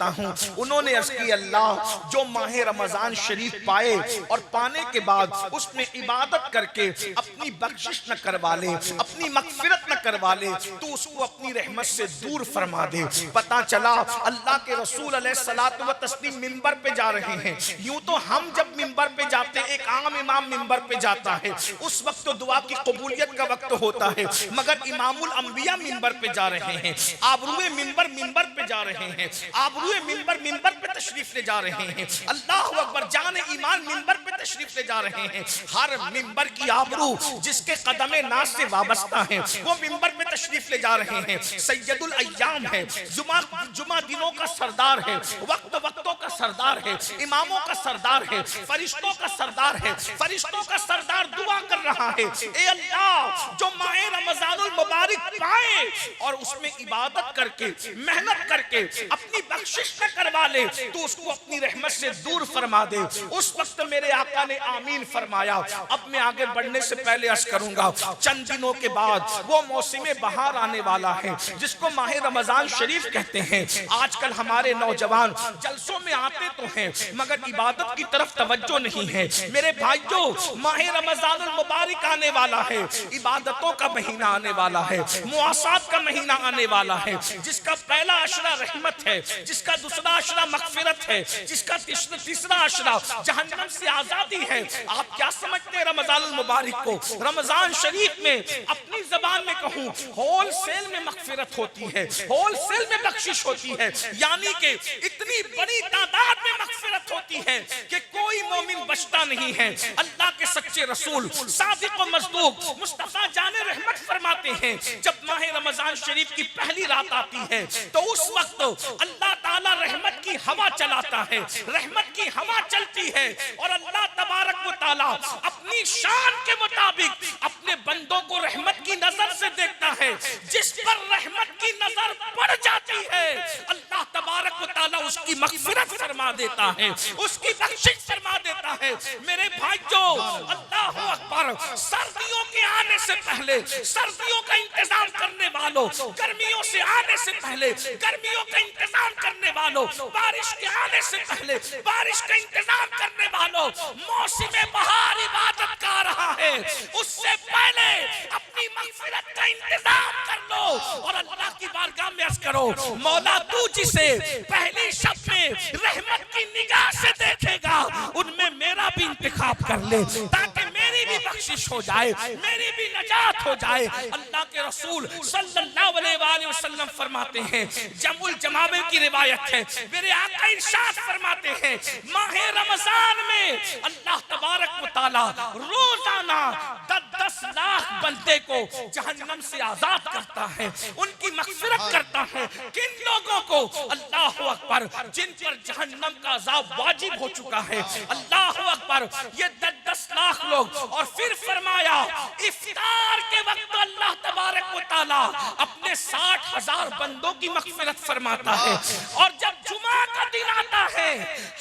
करता हूँ। उन्होंने अर्ज़ की अल्लाह जो माह रमजान शरीफ पाए और पाने के बाद उसमें इबादत करके अपनी बख्शिश न करवा ले, अपनी मगफिरत न करवा ले, तो उसको अपनी रहमत से दूर फरमा दे। पता चला अल्लाह के रसूल अलैहिस्सलातु व तस्लीम मिंबर पे जा रहे हैं। यूं तो हम जब मिंबर पे जाते हैं, एक आम इमाम मिंबर पे जाता है, उस वक्त तो दुआ की कबूलियत का वक्त होता है, मगर इमामुल अंबिया मिंबर पे जा रहे हैं, आबरूए मिंबर मिंबर पे जा रहे हैं, आबरूए मिंबर मिंबर पे तशरीफ ले जा रहे हैं। अल्लाह अकबर, जान ईमान मिंबर पे तशरीफ ले जा रहे हैं। हर मिंबर की आबरू जिसके कदमे नाज से वाबस्ता है वो मिंबर पे तशरीफ ले जा रहे हैं। सैयदुल अय्याम है, जुमा दिनों का सरदार है, वक्तों का सरदार है, इमामों का सरदार है, फरिश्तों का सरदार है, फरिश्तों का सरदार दुआ कर रहा है, ए अल्लाह जो माह रमजानुल मुबारक पाए और उसमें इबादत करके मेहनत करके अपनी बख्शिश न करवा ले, तो उसको अपनी रहमत से दूर फरमा दे। उस वक्त मेरे आका ने आमीन फरमाया। अब मैं आगे बढ़ने से पहले अर्ज करूंगा, चंद दिनों के बाद वो मौसम बहार आने वाला है जिसको माह रमजान शरीफ कहते हैं। आजकल हमारे नौजवान जलसों में आते तो हैं मगर इबादत की तरफ तवज्जो नहीं है। मेरे भाइयों, माह रमजानुल मुबारक आने वाला है, इबादतों का महीना आने वाला है, मुआसात का महीना आने वाला है, जिसका पहला अशरा रहमत है, जिसका दूसरा अशरा मगफिरत है, जिसका तीसरा अशरा जहन्नम से आजादी है। आप क्या समझते हैं रमजानुल मुबारक को? रमजान शरीफ में अपनी जबान में कहूं, होलसेल में मगफिरत होती है, होलसेल में बख्शिश होती है, यानी कि इतनी बड़ी तादाद में मगफिरत होती है कि कोई मोमिन बचता नहीं है। अल्लाह के सच्चे रसूल सादिक व मस्दूक मुस्तफा जाने रहमत फरमाते हैं, जब माह रमजान शरीफ की पहली रात आती है तो उस वक्त अल्लाह ताला रहमत की हवा चलाता है, रहमत की हवा चलती है और अल्लाह तबारक व ताला अपनी शान के मुताबिक अपने बंदों को रहमत की नजर से देखता है। जिस पर रहमत की नजर पड़ जाती है अल्लाह तबारक व ताला उसकी मगफिरत फरमा देता है, उसकी बख्शिश फरमा देता है। मेरे भाइयों, अल्लाह अकबर, सर्दियों के आने से पहले सर्दियों का इंतजाम करने वालों, गर्मियों से आने से पहले गर्मियों का इंतजाम करने वालों, बारिश के आने से पहले बारिश का इंतजाम करने वालों, मौसम बहार इबादत का रहा है, उससे पहले अपनी मगफिरत का इंतजाम कर लो और अल्लाह की बारगाह में अर्ज करो, मौला तू जिसे पहली शब में रहमत की निगाह से देखेगा उनमें मेरा भी इंतखाब कर ले, ताकि मेरी भी बख्शिश हो जाए, मेरी भी नजात हो जाए। अल्लाह के रसूल सल्लल्लाहु अलैहि वसल्लम फरमाते हैं, जमुल जमामे की रिवायत है, मेरे आका इरशाद फरमाते हैं, माह रमजान में अल्लाह तबारक व तआला रोजाना 10 लाख बंदे को जहन्नम से आजाद करता है, उनकी मगफिरत करता है। किन लोगों को? अल्लाह अकबर, जिन पर जहन्नम का अजाब वाजिब हो चुका है। अल्लाह अकबर, ये 10 लाख लोग। और फिर फरमाया, इफ्तार के वक्त अल्लाह तबारक व तआला अपने 60,000 बंदों की मगफिरत फरमाता है। और जब जुमा का दिन आता है,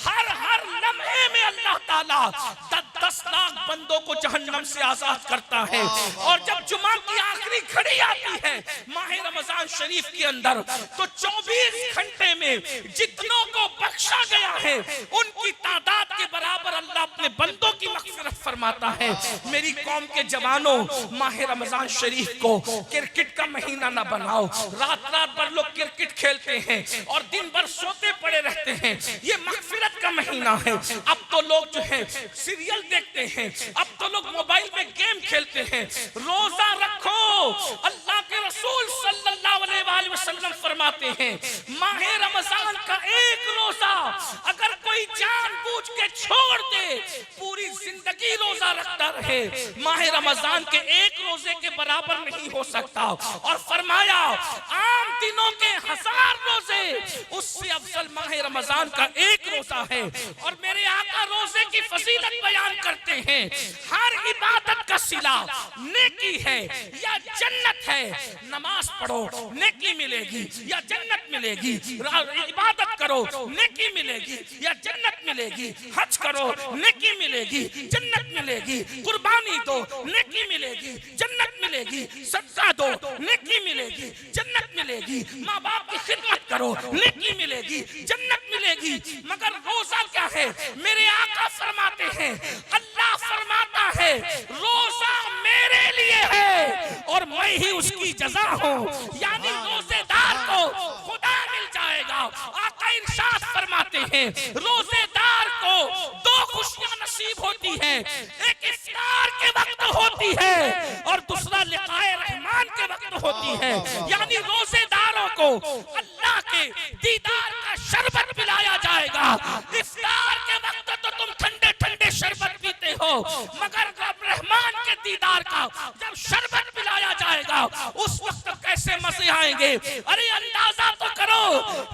हर लम्हे में अल्लाह ताला 10 लाख बंदों को जहन्नम से आजाद करता है। और जब जुमा की आखिरी घड़ी आती है माह रमजान शरीफ के अंदर, तो 24 घंटे में जितनों को बख्शा गया है उनकी तादाद के बराबर अल्लाह अपने बंदों की मगफिरत फरमाता है। मेरी कौम के जवानों, माह रमजान शरीफ को क्रिकेट का महीना ना बनाओ। रात भर लोग क्रिकेट खेलते हैं और दिन भर सोते पड़े रहते हैं। ये मगफिरत का महीना है। अब तो लोग जो है सीरियल देखते हैं, अब तो लोग मोबाइल में गेम खेलते हैं। रोजा रखो। अल्लाह के रसूल सल्लल्लाहु अलैहि वसल्लम फरमाते हैं, माह रमजान का एक रोजा अगर कोई जानबूझ के छोड़ दे, पूरी जिंदगी रोजा रखता रहे, माह रमजान के एक रोजे के बराबर नहीं हो सकता। और फरमाया, आम दिनों के 1000 रोजे उससे अफजल माह रमजान का एक रोजा है। और मेरे आका रोजे की फजीलत बयान करते हैं, हर इबादत का सिला नेकी है या जन्नत है। नमाज पढ़ो नेकी मिलेगी या जन्नत मिलेगी, इबादत करो नेकी मिलेगी या जन्नत मिलेगी, हज करो नेकी मिलेगी, जन्नत मिलेगी, कुर्बानी दो नेकी मिलेगी, जन्नत मिलेगी, सदका दो नेकी मिलेगी, जन्नत मिलेगी, माँ बाप की खिदमत करो नेकी मिलेगी, जन्नत मिलेगी। मगर रोजा क्या है? मेरे आका फरमाते हैं, अल्लाह फरमाता है रोजा मेरे लिए है और मैं ही उसकी जजा हूँ। यानी रोजेदार को खुदा मिल जाएगा। आका इरशाद फरमाते हैं रोजेदार को दो खुशियां नसीब होती है, एक इफ्तार के वक्त होती है और दूसरा लिकाए रहमान के वक्त होती है। यानी रोजेदारों को अल्लाह के दीदार का शरबत पिलाया जाएगा। इफ्तार के वक्त तो तुम ठंडे ठंडे शरबत पीते हो, मगर रब रहमान के दीदार का जब शरबत पिलाया जाएगा उस वक्त कैसे मजे आएंगे। अरे अंदाजा तो करो,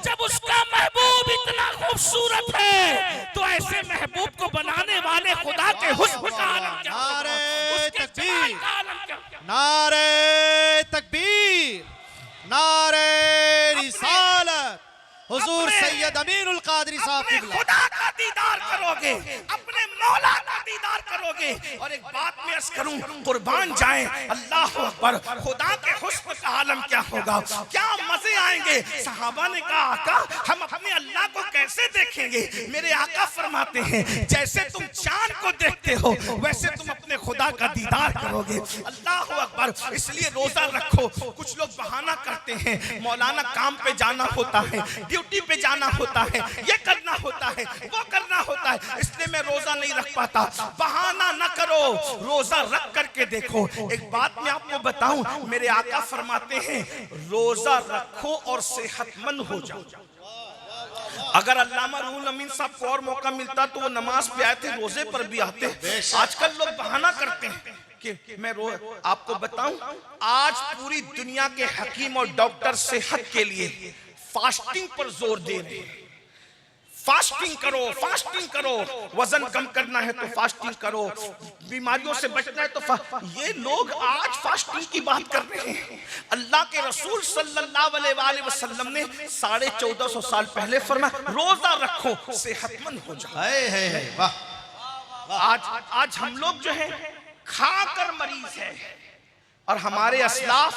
जब उसका महबूब इतना खूबसूरत है तो ऐसे महबूब को बनाने वाले खुदा के हुस्न का आलम क्या होगा, उसके जमाल का आलम क्या होगा। नारे तकबीर, नारे रिसालत, हुजूर सैयद अमीनुल कादरी साहब अपने खुदा का दीदार करोगे, अपने मौला का दीदार करोगे। और एक बात मैं अर्ज करूं, कुर्बान जाए अल्लाह अकबर, खुदा के हुस्न का आलम क्या होगा, क्या मजे आएंगे। सहाबा ने कहा आका हम अपने अल्लाह को कैसे देखेंगे। मेरे आका फरमाते हैं जैसे तुम चांद को देखते हो वैसे तुम अपने खुदा का दीदार करोगे। अल्लाह अकबर। इसलिए रोजा रखो। कुछ लोग बहाना करते हैं, मौलाना काम पे जाना होता है, ड्यूटी पे जाना होता है, ये करना होता है, वो करना होता है, इसलिए मैं रोजा नहीं रख पाता। बहाना न करो, रोजा रख करके देखो। एक बात मैं आपको बताऊं, मेरे आका फरमाते हैं रोजा रखो और सेहतमंद हो जाओ। अगर अल्लामा रूहुल अमीन साहब को और मौका मिलता तो वो नमाज पे आए थे, रोजे पर भी आते। आजकल लोग बहाना करते हैं कि मैं आपको बताऊं, आज पूरी दुनिया के हकीम और डॉक्टर सेहत के लिए फास्टिंग पर जोर दे रहे हैं। फास्टिंग करो, फास्टिंग करो, वजन कम करना है तो फास्टिंग करो, बीमारियों से बचना है तो ये लोग आज फास्टिंग की बात कर रहे हैं। अल्लाह के रसूल सल्लल्लाहु अलैहि वसल्लम ने 1450 साल पहले फरमाया रोजा रखो सेहतमंद हो जाओ। आज हम लोग जो है खाकर मरीज है और हमारे असलाफ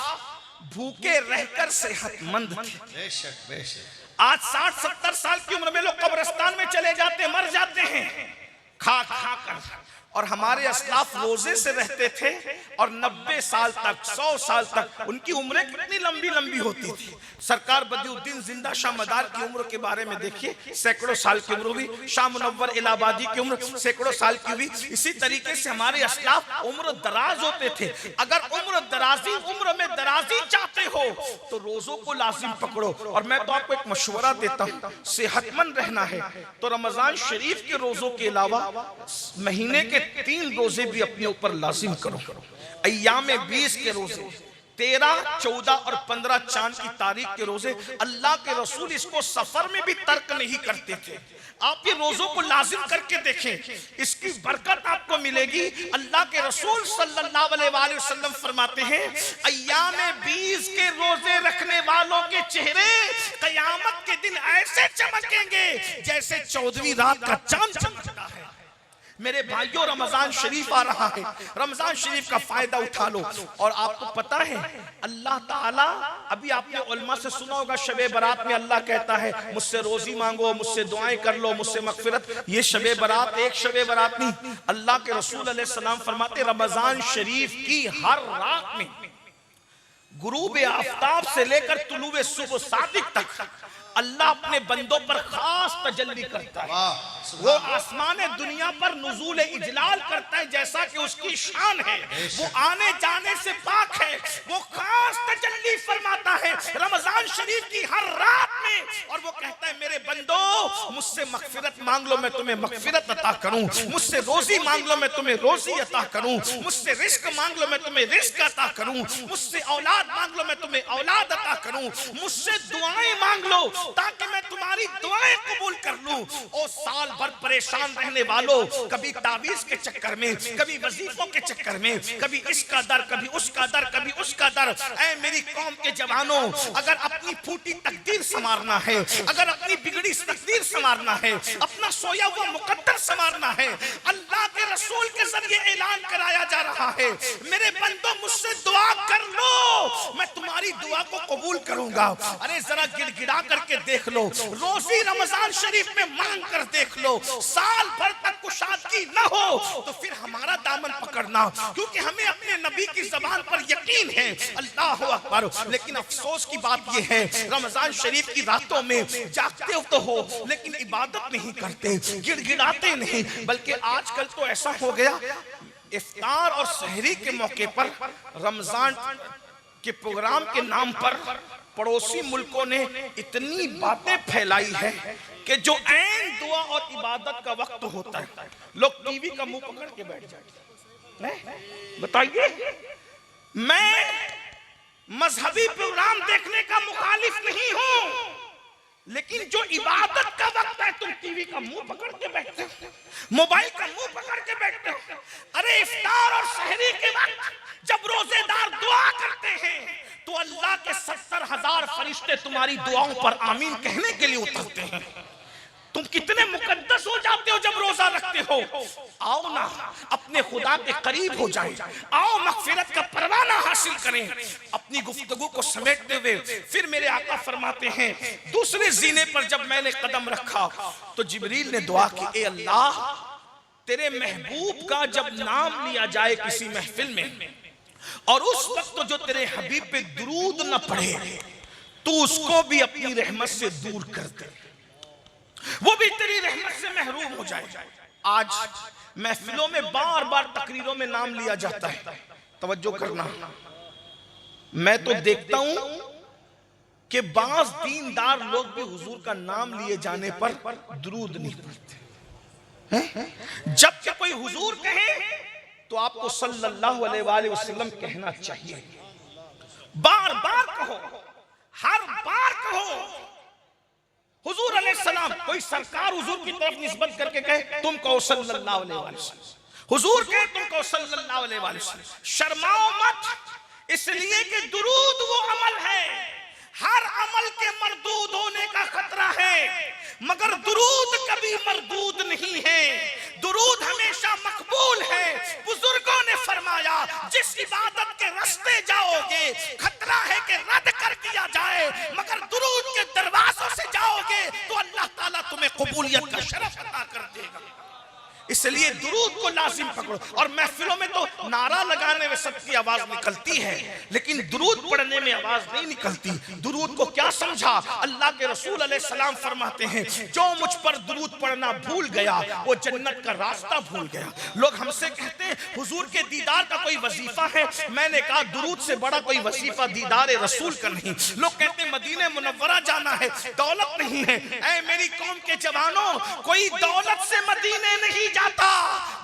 भूखे रहकर सेहतमंद थे। बेशक बेशक। आज 60-70 साल की उम्र में लोग कब्रिस्तान में चले जाते, मर जाते हैं खा खा कर। और हमारे असलाफ रोजे से रहते थे और 90 साल तक, 100 साल तक उनकी उम्रें कितनी लंबी लंबी होती थी। सरकार बदिउद्दीन जिंदा शाह मदार की उम्र के बारे में देखिए, सैकड़ों साल की उम्र हुई। शाह मुनव्वर इलाहाबादी की उम्र सैकड़ों साल की हुई। इसी तरीके से हमारे असलाफ उम्र दराज होते थे। अगर उम्र में दराजी चाहते हो तो रोजों को लाजिम पकड़ो। और मैं तो आपको एक मशवरा देता हूँ, सेहतमंद रहना है तो रमजान शरीफ के रोजों के अलावा महीने के 3 रोजे भी अपने ऊपर लाजिम करो। अय्याम 20 के रोजे, 13, 14 और 15 चांद की तारीख के रोजे। अल्लाह के रसूल इसको सफर में भी तर्क नहीं करते थे। आप ये रोजों को लाजिम करके देखें, इसकी बरकत आपको मिलेगी। अल्लाह के रसूल सल्लल्लाहु अलैहि वसल्लम फरमाते हैं अय्याम 20 के रोजे रखने वालों के चेहरे कयामत के दिन ऐसे चमकेंगे जैसे 14वीं रात का चांद चमकता है। मेरे भाइयों, रमजान शरीफ आ रहा है, रमजान शरीफ का फायदा उठा लो। और आपको पता है अल्लाह ताला, अभी आपने उलमा से सुना होगा शबे बरात में अल्लाह कहता है मुझसे रोजी मांगो, मुझसे दुआएं कर लो, मुझसे मगफिरत। ये शबे बरात एक शबे बरात नहीं, अल्लाह के रसूल अलैहिस्सलाम फरमाते रमजान शरीफ की हर रात में गुरूब आफ्ताब से लेकर तुलुए सुबह सादिक तक अल्लाह अपने बंदों पर खास तजल्ली करता है। वो आसमान दुनिया पर नुज़ूल इजलाल करता है जैसा कि उसकी शान है। वो आने जाने से पाक है। वो खास तजल्ली फरमाता है रमजान शरीफ की हर रात में, और वो कहता है मेरे बंदो मुझसे मगफिरत मांग लो, मैं तुम्हें मगफिरत अता करूं। मुझसे रोजी मांग लो, मैं तुम्हें रोजी अता करूं। मुझसे रिस्क मांग लो, मैं तुम्हें रिस्क अता करूं। मुझसे औलाद मांग लो, मैं तुम्हें औलाद अता करूं। मुझसे दुआएं मांग लो ताकि मैं तुम्हारी दुआएं कबूल कर लूं। ओ साल भर परेशान रहने वालों, कभी तावीज के चक्कर में, कभी वजीफों के चक्कर में, कभी इसका दर, कभी उसका दर, कभी उसका दर। ऐ मेरी कौम के जवानों, अगर अपनी फूटी तकदीर संवारना है, अगर अपनी बिगड़ी तकदीर संवारना है, अपना सोया हुआ मुकद्दर संवारना है। अल्लाह के रसूल के जरिए ऐलान कराया जा रहा है, मेरे बंदो मुझसे दुआ कर लो, मैं तुम्हारी दुआ को कबूल करूंगा। अरे जरा गिड़गिड़ा करके देख लो, रोजी रमजान शरीफ में मांग कर देख लो, साल भर तक कुशादगी न हो तो फिर हमारा दामन पकड़ना, क्योंकि हमें अपने नबी की जबान पर यकीन है। अल्लाह अकबर। लेकिन अफसोस की बात यह है, रमजान शरीफ की रातों में जागते हो तो हो, लेकिन इबादत नहीं करते, गिड़गिड़ाते नहीं। बल्कि आजकल तो ऐसा हो गया, इफ्तार और सहरी के मौके पर रमजान के प्रोग्राम के नाम पर पड़ोसी मुल्कों ने इतनी बातें फैलाई है कि जो ऐन दुआ और इबादत का वक्त होता है, लोग टीवी का मुंह पकड़ के बैठ जाते हैं। बताइए, मैं मजहबी प्रोग्राम देखने का मुखालिफ नहीं हूं, लेकिन जो इबादत का वक्त है तुम टीवी का मुंह पकड़ के बैठते हो, मोबाइल का मुंह पकड़ के बैठते हो। अरे इफ्तार और सहरी के वक्त जब रोजेदार दुआ करते हैं तो अल्लाह के 70,000 फरिश्ते तुम्हारी दुआओं पर आमीन कहने के लिए उतरते हैं। तुम कितने मुकद्दस हो जाते हो जब रोजा रखते हो। आओ ना अपने खुदा के करीब हो जाए, आओ मगफिरत का परवाना हासिल करें। अपनी गुफ्तगू को समेटते हुए फिर मेरे आका फरमाते हैं, दूसरे जीने पर जब मैंने कदम रखा तो जिब्रील ने दुआ की, ए अल्लाह, तेरे महबूब का जब नाम लिया जाए किसी महफिल में और उस वक्त जो तेरे हबीब पे दुरूद न पढ़े तो उसको भी अपनी रहमत से दूर कर दे, वो भी तेरी रहमत से महरूम हो जाए। आज महफिलों में बार बार तकरीरों में नाम लिया जाता है, तवज्जो करना, मैं तो देखता हूं कि बाज दीनदार लोग भी हुजूर का नाम लिए जाने पर दुरूद नहीं पढ़ते। जब कि कोई हुजूर कहे तो आपको सल्लल्लाहु अलैहि वसल्लम कहना चाहिए। बार बार कहो, हर बार कहो हुजूर अलैहिस्सलाम। कोई सरकार हुजूर की तरफ निस्बत करके कहे तुम कहो सल्लल्लाहु अलैहि वसल्लम, हुजूर कहे तुम कहो सल्लल्लाहु अलैहि वसल्लम। शर्माओ मत, इसलिए कि दुरूद वो अमल है, हर अमल के मरदूद होने का खतरा है, मगर दुरूद कभी मरदूद नहीं है, दुरूद हमेशा मकबूल है। बुजुर्गों ने फरमाया, जिस इबादत के रास्ते जाओगे खतरा है कि रद्द कर दिया जाए, मगर दुरूद के दरवाजों से जाओगे तो अल्लाह ताला तुम्हें कबूलियत का शरफ अता कर देगा। इसलिए दुरूद को लाजिम पकड़ो। और महफिलों में तो नारा लगाने में सबकी आवाज निकलती है, लेकिन दुरूद पढ़ने में आवाज नहीं निकलती। दुरूद को क्या समझा? अल्लाह के रसूल अलैहिस्सलाम फरमाते हैं, जो मुझ पर दुरूद पढ़ना भूल गया वो जन्नत का रास्ता भूल गया। लोग हमसे कहते हैं हुजूर के दीदार का कोई वजीफा है, मैंने कहा दुरूद से बड़ा कोई वजीफा दीदार रसूल का नहीं। लोग कहते हैं मदीने मुनव्वरा जाना है, दौलत नहीं है। ऐ मेरी कौम के जवानों, कोई दौलत से मदीने नहीं जाता,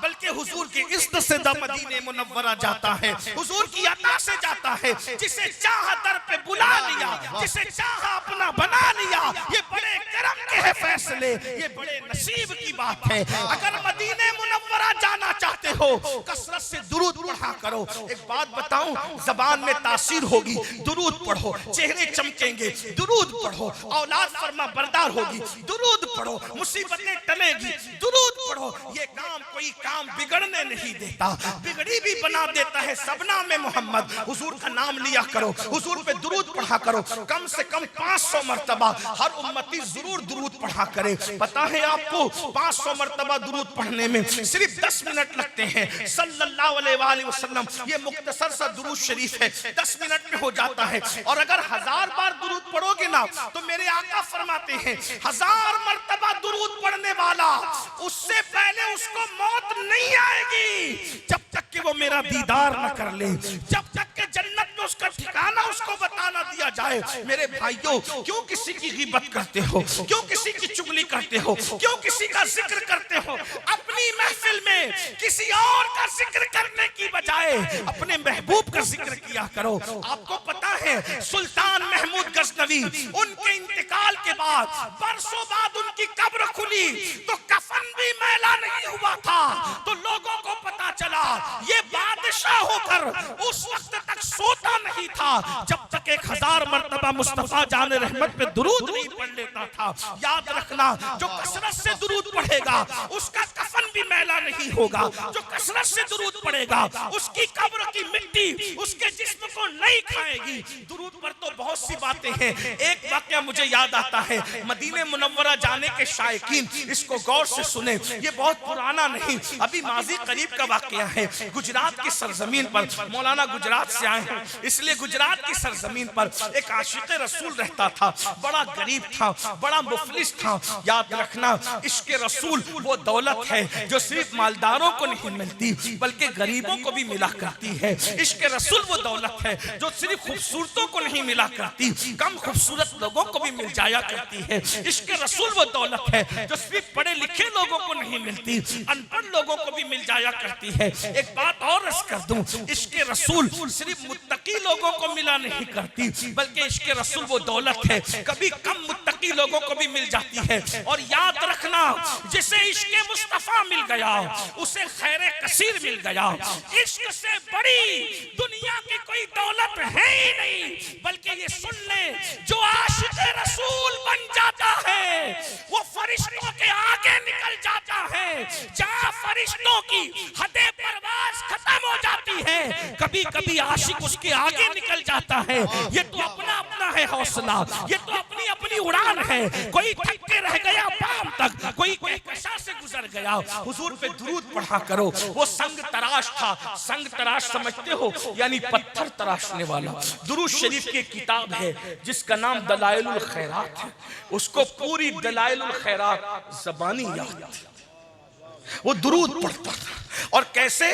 बल्कि हुजूर की इज्जत से मदीने मुनव्वरा जाता है, हुजूर की अता से जाता है। जिसे चाहा दर पे बुला लिया, जिसे चाहा अपना बना लिया। ये बड़े करम के है फैसले, ये बड़े नसीब की बात है। अगर मदीने मुनव्वरा जाना चाहते हो, कसरत से दुरूद पढ़ा करो। एक बात बताऊं, जबान में तासीर होगी, दुरूद पढ़ो, चेहरे चमकेंगे, दुरूद पढ़ो, औलाद फरमा बरदार होगी, दुरूद पढ़ो, मुसीबतें टलेगी, दुरूद पढ़ो। ये काम कोई काम बिगड़ने नहीं देता, बिगड़ी भी बना देता है। सबना में मोहम्मद, हुजूर का नाम लिया करो, हुजूर पे दुरूद पढ़ा करो। कम से कम 500 मर्तबा हर उम्मती जरूर दुरूद पढ़ा करे। पता है आपको 500 मर्तबा दुरूद पढ़ने में सिर्फ 10 मिनट लगते हैं। सल्लल्लाहु अलैहि वसल्लम, ये मुख्तसर सा दुरूद शरीफ है, 10 मिनट में हो जाता है। और अगर 1000 बार दुरूद पढ़ोगे ना तो मेरे आका फरमाते हैं 1000 मर्तबा दुरूद पढ़ने वाला, उससे पहले उसको मौत नहीं आएगी जब तक कि वो मेरा दीदार न कर ले, जब तक कि जन्नत में उसका ठिकाना उसको बताना दिया जाए। मेरे भाइयों, क्यों किसी की गिबत करते हो, क्यों किसी की चुगली करते हो, क्यों किसी का जिक्र करते हो? अपनी महफिल में किसी और का जिक्र करने की बजाय अपने महबूब का जिक्र किया करो। आपको पता है सुल्तान महमूद गजनवी, उनके इंतकाल के बाद बरसों बाद उनकी कब्र खुली तो कफन भी मैला नहीं हुआ था। तो लोगों को पता चला ये बादशाह होकर उस वक्त तक सोता नहीं था जब तक 1000 मर्तबा मुस्तफा जान रहमत पे दुरूद नहीं पढ़ लेता था। याद रखना, जो कसरत से दुरूद पढ़ेगा उसका कफन भी मैला नहीं होगा, जो कसरत से दुरूद पढ़ेगा उसकी कब्र की मिट्टी उसके जिस्म को नहीं खाएगी। दुरूद पर तो बहुत सी बातें हैं। एक वाकया मुझे याद आता है, मदीने मुनव्वरा जाने के शायकीन इसको गौर से सुने, ये बहुत पुराना नहीं, अभी माजी करीब का वाकया है। गुजरात की सरजमीन पर, मौलाना गुजरात से आए हैं इसलिए गुजरात की सरजमीन पर एक आशिक रसूल रहता था, बड़ा गरीब था, बड़ा मुफलिस था। याद रखना, इश्क रसूल वो दौलत है जो सिर्फ मालदारों को नहीं मिलती बल्कि गरीबों को भी मिला करती है। इश्क रसूल वो दौलत है जो सिर्फ खूबसूरतों को नहीं मिला करती, कम खूबसूरत लोगों को भी मिल जाया करती है। इश्क रसूल वो दौलत है जो सिर्फ पढ़े लिखे लोगों को नहीं मिलती, अनपढ़ लोगों को भी मिल जाया करती है। एक बात और अर्ज कर दूं, इश्क रसूल सिर्फ मुत्तकी लोगों को मिला नहीं करती बल्कि इश्क रसूल वो दौलत है कभी कम मुत्तकी लोगों को भी मिल जाती है। और याद रखना, जिसे इश्क मुस्तफा मिल गया उसे खैर कसीर मिल गया। इश्क से बड़ी दुनिया की कोई दौलत है ही नहीं। बल्कि ये सुन ले, जो आशिक रसूल बन जाता है वो फरिश्तों के आगे निकल जाता है। जहां फरिश्तों की हदे परवाज खत्म हो जाती है, कभी कभी आशिक उसके आगे निकल जाता है। ये तो अपना अपना है हौसला, ये तो अपनी अपनी उड़ान है। कोई थक के रह गया बाम तक, कोई कहकशा से गुजर गया। हुजूर पे दुरूद पढ़ा करो। वो संग तराश था, संग तराश समझते हो यानी पत्थर तराशने वाला। दुरूद शरीफ की किताब है जिसका नाम दलाइलुल खैरात है, उसको पूरी दलाइलुल खैरात ज़बानी याद थी। वो दुरूद पढ़ता था और कैसे,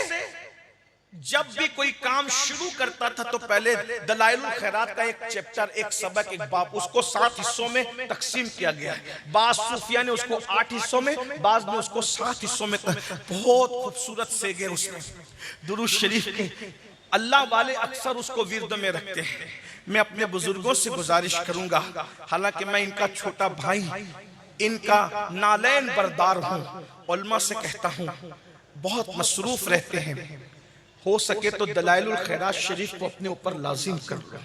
जब भी कोई काम शुरू करता था तो पहले दलाइलुल खैरात का एक चैप्टर, एक सबक, एक बाब, उसको 7 हिस्सों में तकसीम किया गया है। बाज सूफिया ने उसको 8 हिस्सों में, बाज ने उसको 7 हिस्सों में। बहुत खूबसूरत सेगे उसने दुरूद शरीफ के। अल्लाह वाले अक्सर उसको विर्द में रखते हैं। मैं अपने बुजुर्गों से गुजारिश करूंगा, हालांकि मैं इनका छोटा भाई, इनका नालैन बरदार हूँ, उलमा से कहता हूँ बहुत मसरूफ रहते हैं, हो सके तो दलाइलुल खैरात शरीफ को अपने ऊपर लाजिम कर लो।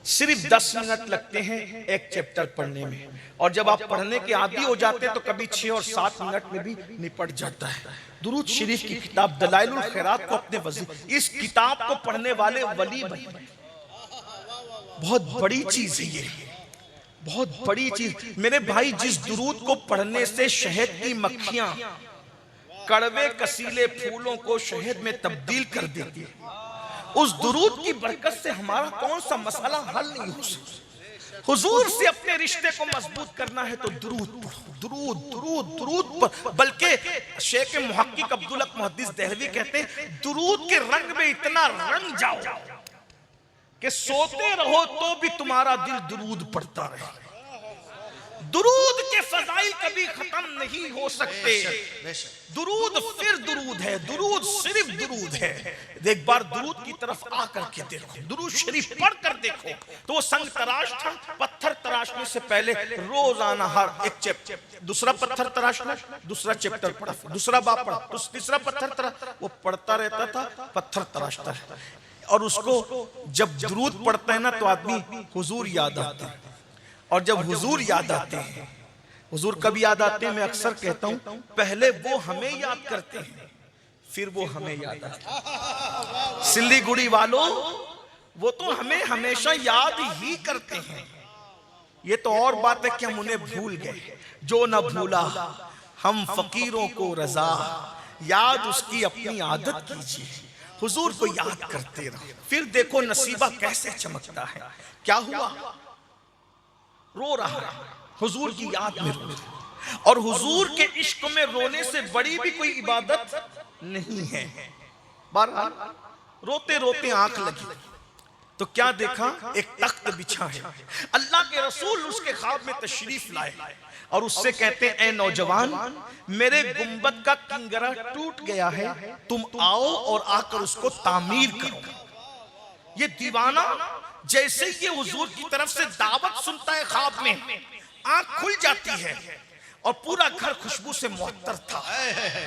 सिर्फ 10 मिनट लगते हैं एक चैप्टर पढ़ने में, और जब आप पढ़ने के आदी हो जाते हैं तो कभी 6 और 7 मिनट में भी निपट जाता है। दुरूद शरीफ की किताब दलाइलुल खैरात को अपने वजीर, इस किताब को पढ़ने वाले वली बने, बहुत बड़ी चीज है ये, बहुत बड़ी चीज। मेरे भाई, जिस दुरूद को पढ़ने से शहद की मक्खियां कड़वे कसीले फूलों को शहद में तब्दील कर देती है, उस दुरूद की बरकत से हमारा कौन सा मसला हल नहीं हो सकता। हुजूर से अपने रिश्ते को मजबूत करना है तो दुरूद पढ़ो, दुरूद दुरूद दुरूद। बल्कि शेख मुहक्किक अब्दुल हक मुहद्दिस देहलवी कहते हैं, दुरूद के रंग में इतना रंग जाओ कि सोते रहो तो भी तुम्हारा दिल दुरूद पढ़ता रहे। दुरूद के फजाइल कभी खत्म नहीं हो सकते। दुरूद फिर दुरूद है, दुरूद सिर्फ दुरूद है। एक बार दुरूद की तरफ आकर के देखो, दुरूद शरीफ पढ़ कर देखो। तो वो संग तराश था, पत्थर तराशने से पहले रोजाना हर एक चैप्टर, दूसरा पत्थर तराशना, दूसरा चैप्टर पढ़ा, दूसरा बाब पढ़ा, तीसरा पत्थर तराश, वो पढ़ता रहता था, पत्थर तराशता है। और उसको जब दुरूद पढ़ता है ना तो आदमी हुजूर याद आते हैं, और जब हुजूर याद आते हैं, हुजूर कब याद आते हैं, मैं अक्सर कहता हूं पहले वो हमें याद करते हैं फिर वो हमें याद आते हैं। सिल्लीगुड़ी वालों, वो तो हमें हमेशा याद ही करते हैं। ये तो और बात है कि हम उन्हें भूल गए। जो न भूला हम फकीरों को रजा, याद उसकी अपनी आदत कीजिए। हुजूर को याद करते रहो, फिर देखो नसीबा कैसे चमकता है। क्या हुआ, रो रहा है, हुजूर की याद में रो रहा। और हुजूर के इश्क में रोने से बड़ी भी कोई इबादत नहीं है। बहरहाल रोते रोते आंख लगी तो क्या देखा, एक तख्त बिछा है। अल्लाह के रसूल उसके ख्वाब में तशरीफ लाए और उससे कहते हैं, ए नौजवान, मेरे गुंबद का किंगरा टूट गया है, तुम आओ और आकर उसको तामीर करो। ये दीवाना जैसे ही ये हुजूर की तरफ से दावत सुनता है ख्वाब में, आंख खुल जाती है और पूरा घर खुशबू से मुअत्तर था।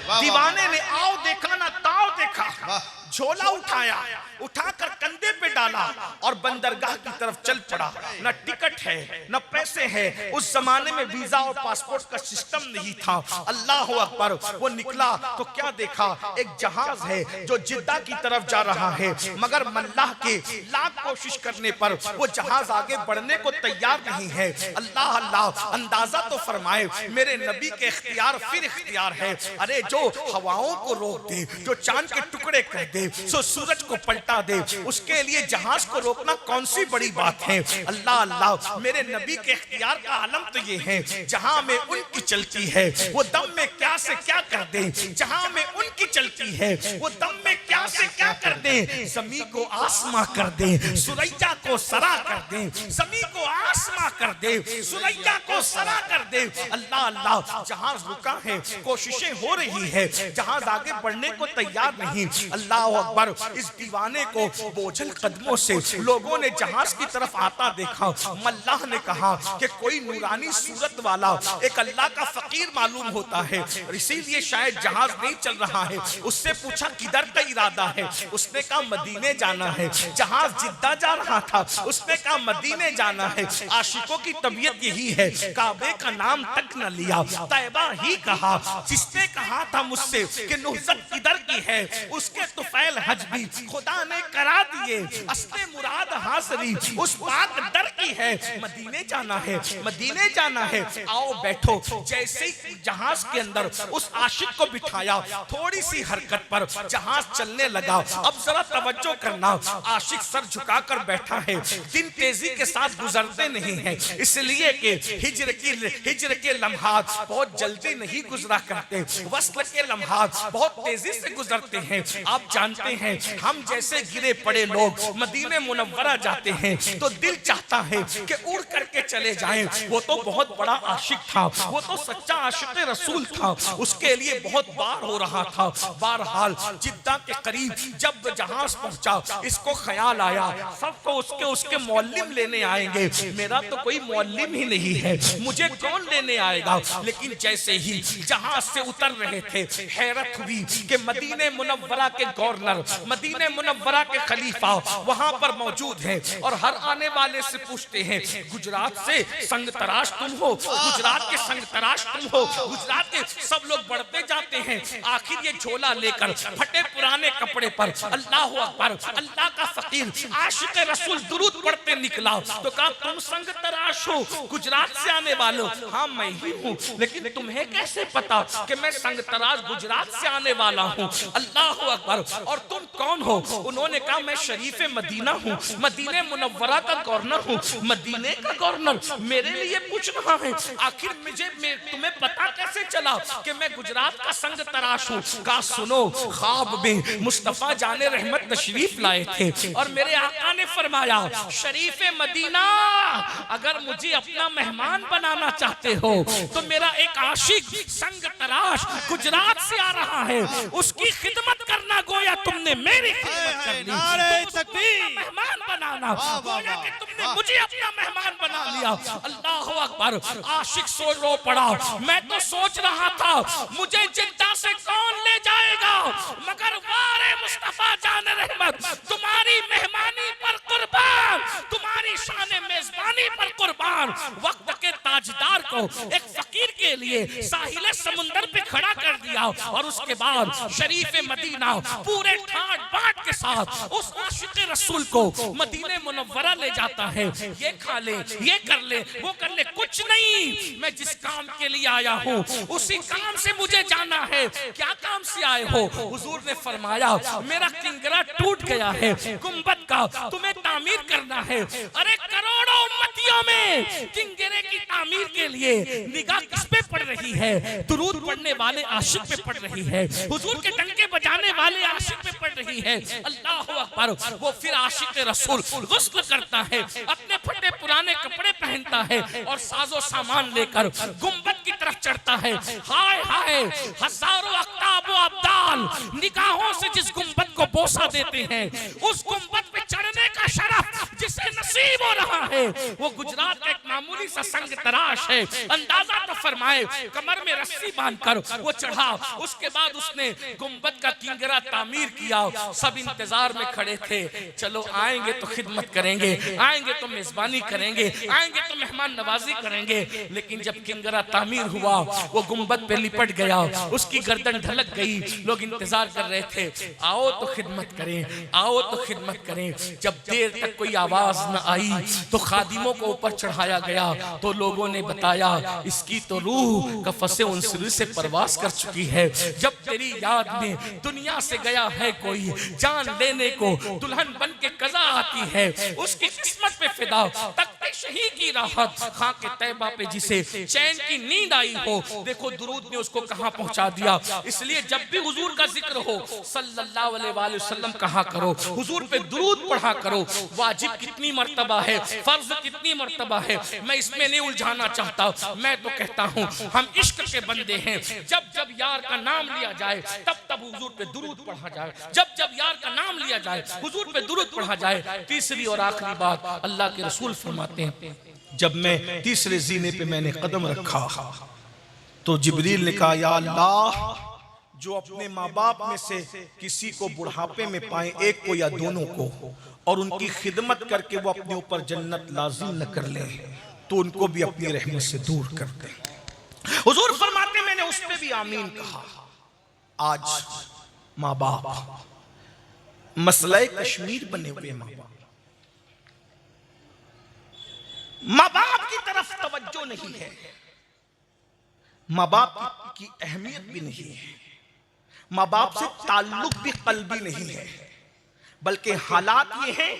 वाह, दीवाने ने आओ देखा ना ताओ देखा, वाह। झोला उठाया, उठाकर कंधे पे डाला और बंदरगाह की तरफ चल पड़ा। न टिकट है न पैसे हैं, उस जमाने में वीजा और पासपोर्ट का सिस्टम नहीं था। अल्लाह अकबर। वो निकला तो क्या देखा, एक जहाज है जो जिद्दा की तरफ जा रहा है, मगर मल्लाह के लाख कोशिश करने पर वो जहाज आगे बढ़ने को तैयार नहीं है। अल्लाह अल्लाह, अंदाजा तो फरमाए, मेरे नबी के इख्तियार फिर इख्तियार है। अरे जो हवाओं को रोक दे, जो चांद के टुकड़े कर दे, सो सूरज को पलटा दे, उसके लिए जहाज को रोकना कौन सी बड़ी बात है। अल्लाह अल्लाह, मेरे नबी के इख्तियार का आलम तो ये है, जहां में उनकी चलती है वो दम में क्या से क्या कर दे। जहां में उनकी चलती है वो दम में क्या से क्या कर दे। जमी को आसमां कर दे, सुरैया को सरा कर दे। जमी को आसमां कर दे, सुरैया को सरा कर दे। अल्लाह अल्लाह, जहाज रुका है, कोशिशें हो रही है, जहाज आगे बढ़ने को तैयार नहीं। अल्लाह अकबर। इस दीवाने को बोझल कदमों से लोगों ने जहाज की तरफ आता देखा। मल्लाह ने कहा कि कोई नूरानी सूरत वाला एक अल्लाह का फकीर मालूम होता है, इसीलिए शायद जहाज नहीं चल रहा है। उससे पूछा किधर का इरादा है, उसने कहा मदीने जाना है। जहाज जिद्दा जा रहा था, उसने कहा मदीने जाना है। आशिकों की तबीयत यही है, काबे का नाम तक न लिया, तैबा ही कहा। जिसने कहा था मुझसे कि नुहजत किधर की है, उसके तुफैल हज भी खुदा ने करा दिए। असले मुराद हासिली उस पाक दर की है, मदीने जाना है, मदीने जाना है। आओ बैठो। जैसे ही जहाज के अंदर उस आशिक को बिठाया, थोड़ी सी हरकत पर जहाज चलने लगा। अब जरा तवज्जो करना, आशिक सर झुकाकर बैठा है। दिन तेजी के साथ गुजरते नहीं है, इसलिए कि हिज्र के लम्हात बहुत जल्दी नहीं गुजरा करते, वस्ल के लम्हात बहुत तेजी से गुजरते हैं। आप जानते हैं, हम जैसे गिरे पड़े लोग मदीने मुनव्वरा जाते हैं तो दिल चाहता है कि उड़ करके चले जाएं। वो तो बहुत बड़ा आशिक था, वो तो सच्चा आशिक रसूल था, उसके लिए बहुत बार हो रहा था। बहरहाल जिद्दा के करीब जब जहाज पहुंचा, इसको ख्याल आया सबको उसके मौलिम लेने आएंगे। मेरा तो कोई मौलिम ही नहीं है, मुझे कौन लेने आएगा। लेकिन जैसे ही जहाज से उतर रहे थे, हैरत हुई कि मदीने मुनव्वरा के गवर्नर, मदीने मुनव्वरा के खलीफा वहां पर मौजूद हैं और हर आने वाले से पूछते हैं, गुजरात से संग तराश तुम हो, गुजरात के संग तराश तुम हो। गुजरात के सब लोग बढ़ते जाते हैं, आखिर ये झोला लेकर फटे पुराने कपड़े पर अल्लाह अकबर, अल्लाह का फकीर आशिक रसूल दुरूद पढ़ते निकला। तो कहा तुम संग तराश हो, गुजरात से आने वालों। हाँ मैं ही हूँ, लेकिन तुम्हें कैसे पता कि मैं संग तराश गुजरात से आने वाला हूँ। अल्लाह अकबर। और तुम कौन हो? उन्होंने कहा मैं शरीफ मदीना हूँ, मदीने मुनव्वरा का गवर्नर हूँ। मदीने का गवर्नर मेरे लिए पूछ रहा है, आखिर तुम्हें पता कैसे चला कि मैं गुजरात का संग तराश हूँ? कहा सुनो, ख्वाब में मुस्तफा जाने रहमत तशरीफ लाए थे और मेरे आका ने फरमाया, शरीफ मदीना अगर मुझे अपना मेहमान बनाना चाहते हो तो मेरा एक आशिक संग तराश गुजरात से आ रहा है, उसकी खिदमत करना गोया तुमने मेरी खिदमत करनी, नारे तकबीर, मेहमान बनाना गोया कि तुमने मुझे अपना मेहमान बना लिया। अल्लाह अकबर। आशिक सोच रो पड़ा, मैं तो सोच रहा था मुझे जिद्दा से कौन ले जाएगा, मगर वारे मुस्तफा जान रहमत तुम्हारी मेहमानी पर कुर्बान, तुम्हारी शान मेजबानी पर कुर्बान। वक्त के ताजदार को एक फकीर के लिए साहिल समुंदर पे खड़ा कर दिया और उसके बाद शरीफ मदीना पूरे ठाट बाट के साथ उस आशिक रसूल को मदीने मुनव्वरा ले जाता है। ये खा ले, ये कर ले, वो कर ले, कुछ नहीं, मैं जिस काम के लिए आया हूँ उसी काम से मुझे जाना है। क्या काम से आए हो? हुजूर ने फरमाया मेरा किंगरा टूट गया है, गुंबद का तुम्हें तामीर करना है। अरे करोड़ों उम्मतियों में किंगरे की तामीर के लिए निगाह किस पे पड़ रही है? दुरूद पढ़ने वाले आशिक पे पड़ रही है, हुजूर के डंके बजाने वाले आशिक पे पड़ रही है। अल्लाह अकबर। वो फिर आशिक रसूल गुस्ल करता है, अपने फटे पुराने कपड़े पहनता है और साजो सामान लेकर गुंबद की तरफ चढ़ता है। हाय हाय, हजारों अख्ताब व अब्दाल निगाहों से जिस गुंबद को बोसा देते हैं, उस गुंबद पे चढ़ने का शरफ जिस से नसीब हो रहा है। वो गुजरात का एक मामूली सा संग तराश है, अंदाजा तो फरमाए, कमर में रस्सी बांधकर वो चढ़ा। उसके बाद उसने गुंबद का किंगरा तामीर किया। सब इंतजार में खड़े थे, चलो आएंगे तो खिदमत करेंगे, आएंगे तो मेजबानी करेंगे, आएंगे तो मेहमान नवाजी करेंगे। लेकिन जब किंगरा तामीर हुआ, वो गुंबद पे लिपट गया, उसकी गर्दन ढलक गई। लोग इंतजार कर रहे थे, आओ तो खिदमत करें, आओ तो खिदमत करें। जब देर तक कोई आवाज न आई तो खादिमों को ऊपर चढ़ाया गया। तो लोगों ने बताया, इसकी तो रूह कफ़से उनसरी से परवास कर चुकी है। जब तेरी याद में दुनिया से गया है कोई, जान लेने को दुल्हन बन के कज़ा आती है। उसकी किस्मत पे फिदा तख्ते शही की राहत, खाके तैबा पे जिसे चैन की नींद आई हो। देखो दुरूद ने उसको कहां पहुंचा दिया। इसलिए जब भी हुजूर का जिक्र हो सल्लल्लाहु अलैहि वसल्लम कहा करो, हुजूर पे दुरूद पढ़ा करो। वाजिब कितनी मर्तबा है, फर्ज कितनी मर्तबा है, मैं इसमें नहीं उलझाना चाहता। मैं तो कहता हूँ हम इश्क के बंदे हैं। जब जब यार का नाम लिया जाए तब तब हुजूर पे दुरूद पढ़ा जाए। जब जब यार का नाम लिया जाए हुजूर पे दुरूद पढ़ा जाए। तीसरी और आखिरी बात अल्लाह के रसूल फरमाते हैं, जब मैं तीसरे जीने पे मैंने कदम रखा तो जिब्रील ने कहा, या अल्लाह, जो अपने माँ बाप में से किसी को बुढ़ापे में पाए, एक को या दोनों को, और उनकी खिदमत करके वो अपने ऊपर जन्नत लाजिम न कर ले, तो उनको भी अपनी रहमत से दूर कर दे। हुजूर फरमाते, मैंने उस पे भी आमीन कहा। आज माँ बाप मसला कश्मीर बने हुए माँ बाप, माँ बाप की तरफ तवज्जो नहीं है, माँ बाप की अहमियत भी नहीं है, माँ बाप से ताल्लुक भी कल्बी नहीं है। बल्कि हालात ये हैं,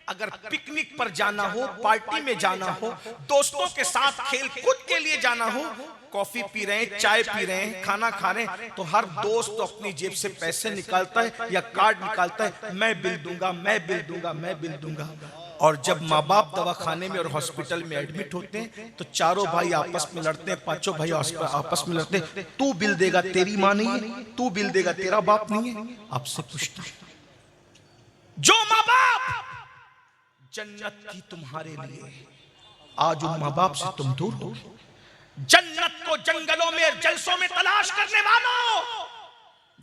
अगर पिकनिक पर जाना हो, पार्टी में जाना हो, दोस्तों के साथ खेल कूद के लिए जाना हो, कॉफी पी रहे हैं, चाय पी रहे हैं, खाना खा रहे हैं, तो हर दोस्त तो अपनी जेब से पैसे निकालता है या कार्ड निकालता है, मैं बिल दूंगा, मैं बिल दूंगा, मैं बिल दूंगा। और जब माँ बाप दवाखाने में और हॉस्पिटल में एडमिट होते हैं तो चारों भाई आपस में लड़ते हैं, पांचों भाई आपस में लड़ते हैं, तू बिल देगा, तेरी माँ नहीं है, तू बिल देगा, तेरा बाप नहीं है। आपसे पूछता हूं, जो माँ बाप जन्नत की तुम्हारे लिए, आज उन माँ बाप से तुम दूर हो। जन्नत को जंगलों में, जलसों में तलाश करने वालों,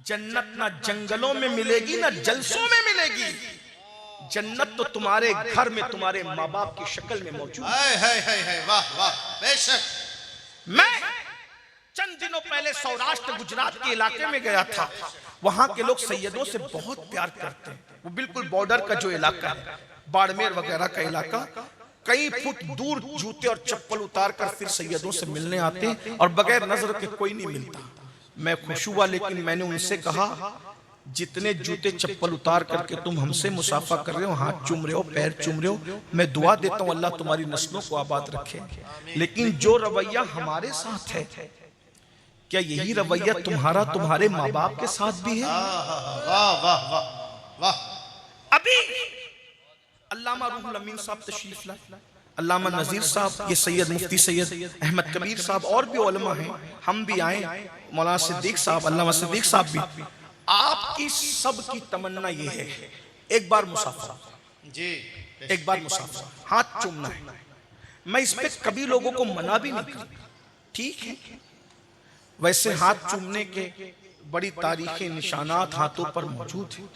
जन्नत ना जंगलों में मिलेगी ना जलसों में मिलेगी। जन्नत तो तुम्हारे घर में, तुम्हारे माँ बाप की शक्ल में मौजूद है। वाह वाह, बेशक। मैं चंद दिनों पहले सौराष्ट्र गुजरात के इलाके में गया था। वहां के लोग सैयदों से बहुत प्यार करते हैं। वो बिल्कुल बॉर्डर का जो इलाका है, बाड़मेर वगैरह का इलाका, कई फुट दूर जूते और चप्पल उतार कर फिर सैयदों से मिलने आते हैं और बगैर नजर के कोई नहीं मिलता। मैं खुश हुआ, लेकिन मैंने उनसे कहा, जितने जूते चप्पल उतार करके तुम हमसे मुसाफा कर रहे हो, हाथ चूम रहे हो, पैर चूम रहे हो, मैं दुआ देता हूं अल्लाह तुम्हारी नस्लों को आबाद रखे। लेकिन जो रवैया हमारे साथ है, क्या यही रवैया तुम्हारा तुम्हारे माँ बाप के साथ भी है? वाह वाह वाह वाह। अभी अल्लामा रूहुल अमीन साहब तशरीफ लाए, अल्लामा नजीर साहब, ये सैयद मुफ्ती सैयद अहमद कबीर साहब और भी उलमा हैं, हम भी आए, मौलाना सिद्दीक साहब, अल्लामा सिद्दीक साहब भी। आपकी सबकी तमन्ना ये है, एक बार मुसाफरा जी, एक बार मुसाफरा, हाथ चूमना है। मैं इस पे कभी लोगों को मना भी नहीं करता, ठीक है। वैसे हाथ चूमने के बड़ी तारीखें, निशानात हाथों पर मौजूद हैं।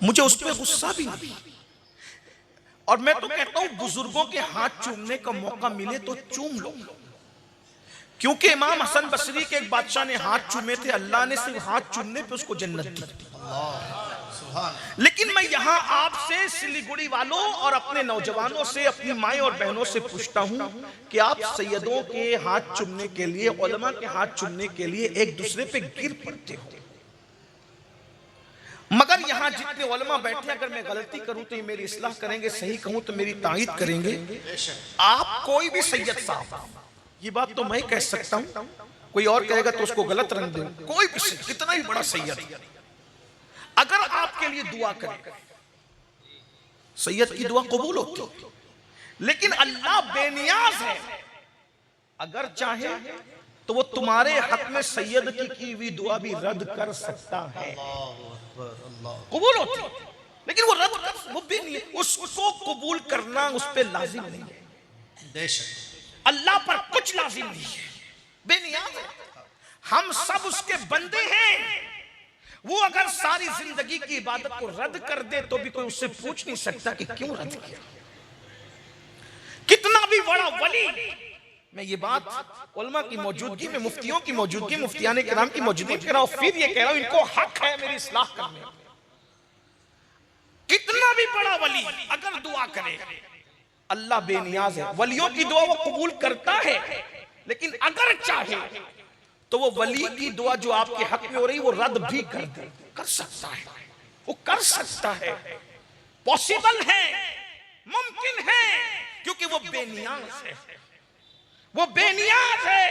मुझे उस पर गुस्सा भी नहीं, और मैं तो कहता हूं बुजुर्गों के हाथ चूमने का मौका मिले तो चूम लो, क्योंकि इमाम हसन बसरी के एक बादशाह ने हाथ चूमे थे, अल्लाह ने सिर्फ हाथ चूमने पे उसको जन्नत दी। लेकिन मैं यहाँ आपसे सिलीगुड़ी वालों और अपने नौजवानों से, अपनी माएँ और बहनों से पूछता हूँ कि आप सैयदों के हाथ चूमने के लिए, उलमा के हाथ चूमने के लिए एक दूसरे पे गिर पड़ते हो, मगर यहाँ जितने उलमा बैठे, अगर मैं गलती करूं तो ये मेरी इस्लाह करेंगे, सही कहूं तो मेरी तायीद करेंगे। आप कोई भी सैयद साहब, ये बात तो मैं कह सकता हूं, कोई और कहेगा तो उसको गलत रंग दे, कोई भी कितना ही बड़ा सैयद अगर आपके लिए दुआ करे, सैयद की दुआ कबूल होती, लेकिन अल्लाह बेनियाज है, अगर चाहे तो वो तुम्हारे हक में सैयद की हुई दुआ भी रद्द कर सकता है, कबूल होती। लेकिन वो रद्द कर, वो बेनियाज, उसको कबूल करना उस पे लाजिम नहीं है। बेशक अल्लाह पर कुछ लाजिम नहीं है, बेनियाज है। हम सब उसके बंदे हैं। वो अगर सारी जिंदगी की इबादत को रद्द कर दे तो भी कोई उससे पूछ नहीं सकता कि क्यों रद्द किया। कितना भी बड़ा वली, मैं ये बात उलमा की मौजूदगी में, मुफ्तियों की मौजूदगी, मुफ्तियाने किराम की मौजूदगी में कह रहा हूं, फिर ये कह रहा हूं, इनको हक है मेरी इस्लाह करने का। कितना भी बड़ा वली अगर दुआ करे, अल्लाह बेनियाज है। वलियों की दुआ वो कबूल करता है, लेकिन अगर चाहे तो वो वली की दुआ जो आपके हक में हो रही वो रद्द भी कर सकता है। वो कर सकता है, पॉसिबल है, मुमकिन है, क्योंकि वो बेनियाज है। वो बेनियाज है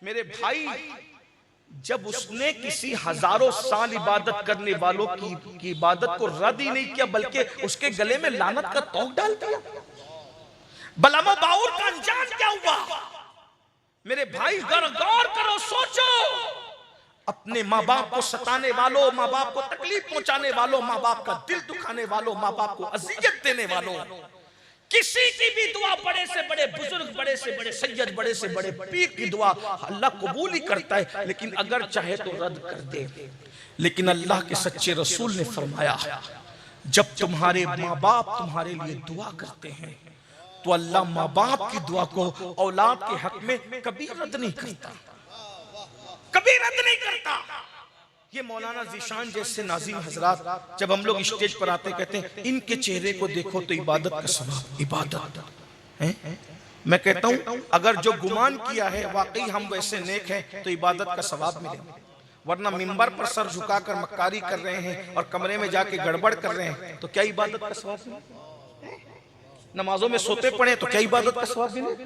मेरे भाई। जब उसने किसी हजारों साल इबादत करने वालों की इबादत को रद्द ही नहीं किया, बल्कि उसके गले में लानत का तोक डाल दिया, बलामा बाउर का अंजाम क्या हुआ मेरे भाई? गौर करो, सोचो। अपने माँ बाप को सताने वालों, माँ बाप को तकलीफ पहुंचाने वालों, माँ बाप का दिल दुखाने वालों, माँ बाप को अजियत देने वालों, किसी की भी दुआ, बड़े से बड़े बुजुर्ग, बड़े से बड़े सैयद, बड़े से बड़े पीर की दुआ अल्लाह कबूल ही करता है, लेकिन अगर चाहे तो रद्द कर दे। लेकिन अल्लाह के सच्चे रसूल ने फरमाया, जब तुम्हारे माँ बाप तुम्हारे लिए दुआ करते हैं तो अल्लाह माँ बाप की दुआ को औलाद के हक में कभी रद्द नहीं करता, कभी रद्द नहीं करता। ये मौलाना ज़ीशान जैसे नाज़िम हजरात जब हम लोग स्टेज पर आते कहते हैं इनके चेहरे को देखो तो इबादत का सवाब, इबादत है। मैं कहता हूं अगर जो गुमान किया है वाकई हम वैसे नेक हैं तो इबादत का सवाब मिलेगा, वरना मिंबर पर सर झुकाकर मक्कारी कर रहे हैं और कमरे में जाके गड़बड़ कर रहे हैं तो क्या इबादत का सवाब मिलेगा? नमाजों में सोते पड़े तो क्या इबादत का सवाब मिलेगा?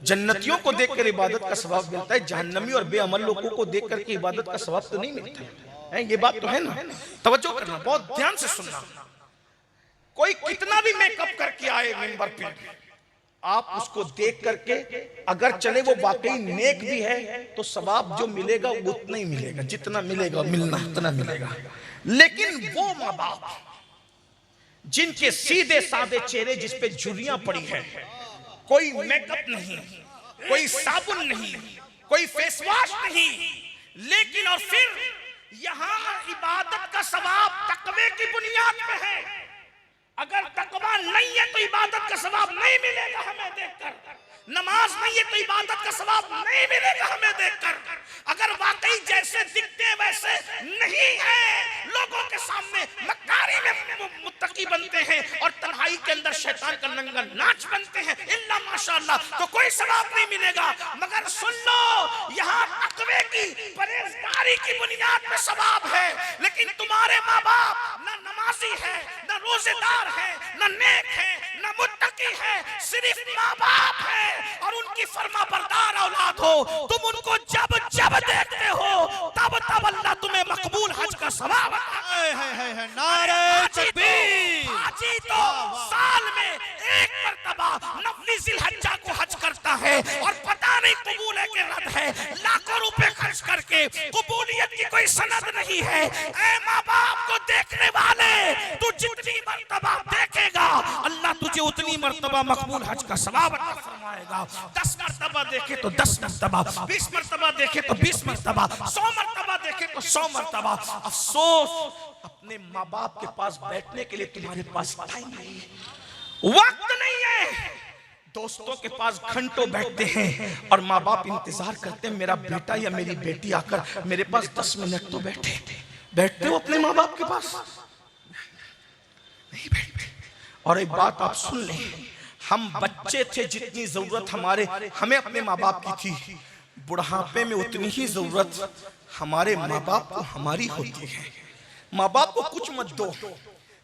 जन्नतियों को देखकर इबादत का सवाब मिलता है, जहन्नमी और बेअमल लोगों को देख करके इबादत का सवाब तो नहीं मिलता है। ये बात तो है ना, तवज्जो करना, बहुत ध्यान से सुनना। कोई कितना भी मेकअप करके आए मिंबर पे, आप उसको देख करके अगर चले वो वाकई नेक भी है तो सवाब जो मिलेगा वो उतना ही मिलेगा, जितना मिलेगा मिलना उतना मिलेगा। लेकिन वो माँ बाप जिनके सीधे साधे चेहरे जिस पे झुर्रियां पड़ी है, कोई मेकअप नहीं, कोई साबुन नहीं, कोई फेस वॉश नहीं, लेकिन और फिर यहां इबादत का सवाब तकवे की बुनियाद पे है। अगर तकवा नहीं है तो इबादत का सवाब नहीं मिलेगा हमें देखकर। नमाज नहीं है तो इबादत का सवाब नहीं मिलेगा हमें देखकर। अगर वाकई जैसे दिखते हैं वैसे नहीं है, लोगों के सामने मक्कारी में मुत्तकी बनते हैं और तन्हाई के अंदर शैतान का नंगा नाच बनते हैं, इल्ला माशाअल्लाह, तो कोई सवाब नहीं मिलेगा। मगर सुन लो, यहाँ तकवे की, परहेजगारी की बुनियाद में सवाब है। लेकिन तुम्हारे माँ बाप न नमाजी है, न रोजेदार है, न नेक है, न मुत्तकी है, सिर्फ माँ बाप है और उनकी फर्मा बरदार औलाद हो। तुम उनको जब जब देखते हो तब तब अल्लाह तुम्हें मकबूल हज का सवाब नारे तकबीर। हाजी तो साल में एक मर्तबा नफली जिलहज्जा को हज करता है और पता नहीं कबूल है कि रद्द है। लाखों रुपए खर्च करके कबूलियत की कोई सनद नहीं है। ऐ माँ बाप को देखने वाले, तू जितनी मर्तबा देखेगा अल्लाह तुझे उतनी मर्तबा मकबूल हज का सवाब अता फरमाएगा। 10 मर्तबा देखे तो 10 मर्तबा, 20 मर्तबा देखे तो 20 मर्तबा, 100 मर्तबा देखे तो 100 मर्तबा। अफसोस अपने माँ बाप के पास बैठने के लिए तुम्हारे पास टाइम नहीं है, वक्त नहीं है। दोस्तों के पास घंटों बैठते हैं और माँ बाप इंतजार करते हैं मेरा बेटा या मेरी बेटी आकर मेरे पास 10 मिनट तो बैठते हो अपने माँ बाप के पास? नहीं बैठते। और एक बात आप सुन लें, हम बच्चे थे जितनी जरूरत हमें अपने माँ बाप की थी, बुढ़ापे में उतनी ही जरूरत हमारे माँ बाप को हमारी होती है। माँ बाप को कुछ मत दो,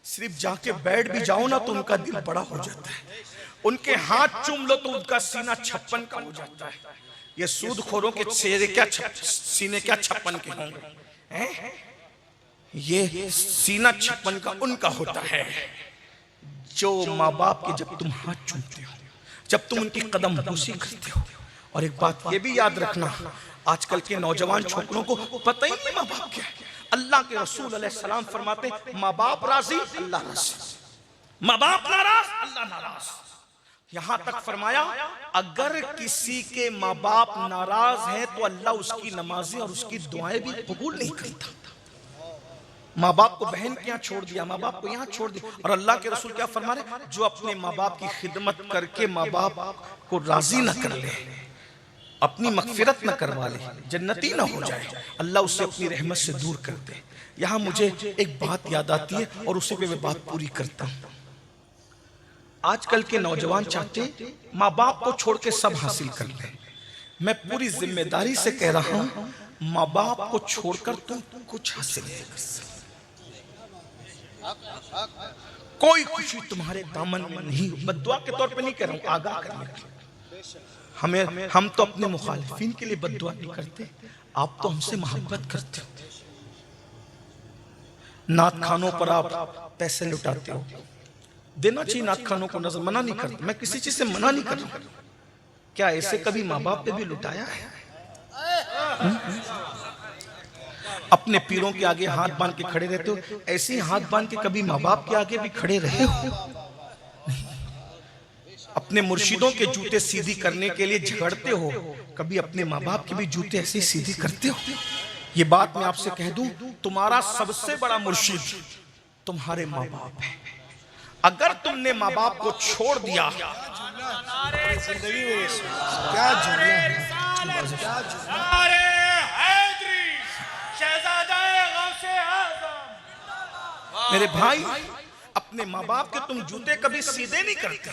सिर्फ जाके बैठ भी जाओ ना तो उनका दिल बड़ा हो जाता है। उनके हाथ चूम लो तो उनका सीना 56 का हो जाता है। ये सूदखोरों के चेहरे क्या सीने क्या 56 के होंगे? ये सीना 56 का उनका होता है जो माँ बाप के जब तुम हाथ चूमते हो, जब तुम उनकी कदम बोसी करते हो। और एक बात ये भी याद रखना, आजकल के नौजवान छोकरों को पता ही नहीं माँ बाप क्या है। अल्लाह के रसूल अलैहिस्सलाम फरमाते माँ बाप राजी अल्लाह राजी, माँ बाप नाराज अल्लाह नाराज। यहां तक फरमाया अगर किसी के माँ बाप नाराज हैं तो अल्लाह उसकी नमाजें और उसकी दुआएं भी कबूल नहीं करता। माँ बाप को बहन के यहाँ छोड़ दिया, माँ बाप को यहाँ छोड़ दिया, और अल्लाह के रसूल क्या फरमा रहे, जो अपने माँ बाप की खिदमत करके माँ बाप को राजी न कर ले, अपनी मगफिरत न करवा ले, जन्नती न हो जाए, अल्लाह उसे अपनी रहमत से दूर कर दे। यहाँ मुझे एक बात याद आती है और उसी पे मैं बात पूरी करता हूँ। आजकल के नौजवान चाहते माँ बाप को छोड़ के सब हासिल कर ले। मैं पूरी जिम्मेदारी से कह रहा हूँ माँ बाप को छोड़कर तुम कुछ हासिल नहीं कर सकते। कोई खुशी तुम्हारे दामन में नहीं। बद्दुआ के तौर पे नहीं कह रहा हूँ, आगाह करने के लिए। हम तो अपने मुखालिफिन के लिए बद्दुआ नहीं करते, आप तो हमसे मोहब्बत करते हो। नात खानों पर आप पैसे लुटाते हो, देना चाहिए नात खानों को, नजर मना नहीं करता, मैं किसी चीज से मना नहीं कर रहा। क्या ऐसे कभी माँ बाप पे भी लुटाया है? अपने पीरों के आगे हाथ बांध के खड़े रहते हो, ऐसे ही हाथ बांध के कभी माँ बाप के आगे भी खड़े रहे हो? अपने मुर्शिदों के जूते सीधी करने के लिए झगड़ते हो, कभी अपने माँ बाप के भी जूते ऐसे सीधी करते हो? ये बात मैं आपसे कह दूं, तुम्हारा सबसे बड़ा मुर्शिद तुम्हारे माँ बाप है। अगर तुमने माँ बाप को छोड़ दिया, जिंदगी में क्या मेरे भाई, अपने माँ बाप के तुम जूते कभी सीधे नहीं करते।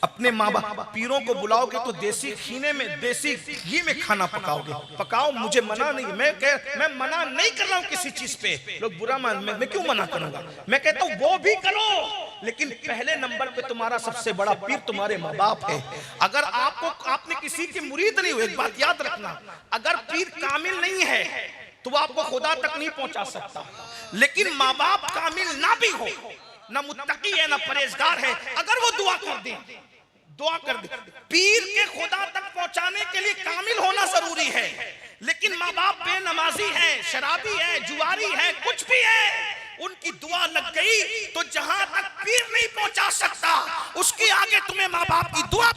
अपने माँ बाप पीरों को बुलाओगे तो देसी खीने में, देसी घी में खाना पकाओगे, पकाओ, मुझे मना नहीं, मैं मना नहीं कर रहा हूँ किसी चीज पे। लोग बुरा मान, मैं क्यों मना करूंगा? मैं कहता हूँ वो भी करो, लेकिन पहले नंबर पे तुम्हारा सबसे बड़ा पीर तुम्हारे माँ बाप है। अगर आपने किसी के मुरीद नहीं हो, एक बात याद रखना, अगर पीर कामिल नहीं है तो वो आपको खुदा तक नहीं पहुंचा सकता। लेकिन माँ बाप कामिल ना भी हो, ना मुत्तकी है ना परहेजगार है, अगर वो दुआ कर दे, पीर के खुदा तक पहुंचाने के लिए कामिल होना जरूरी है। लेकिन माँ बाप बेनमाजी है, शराबी है, जुआरी है, कुछ भी है, उनकी दुआ लग गई तो जहां तक पीर नहीं पहुंचा सकता, उसके आगे तुम्हें माँ बाप की दुआ।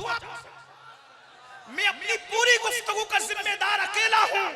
मैं अपनी पूरी गुफ्तगू का जिम्मेदार अकेला हूं,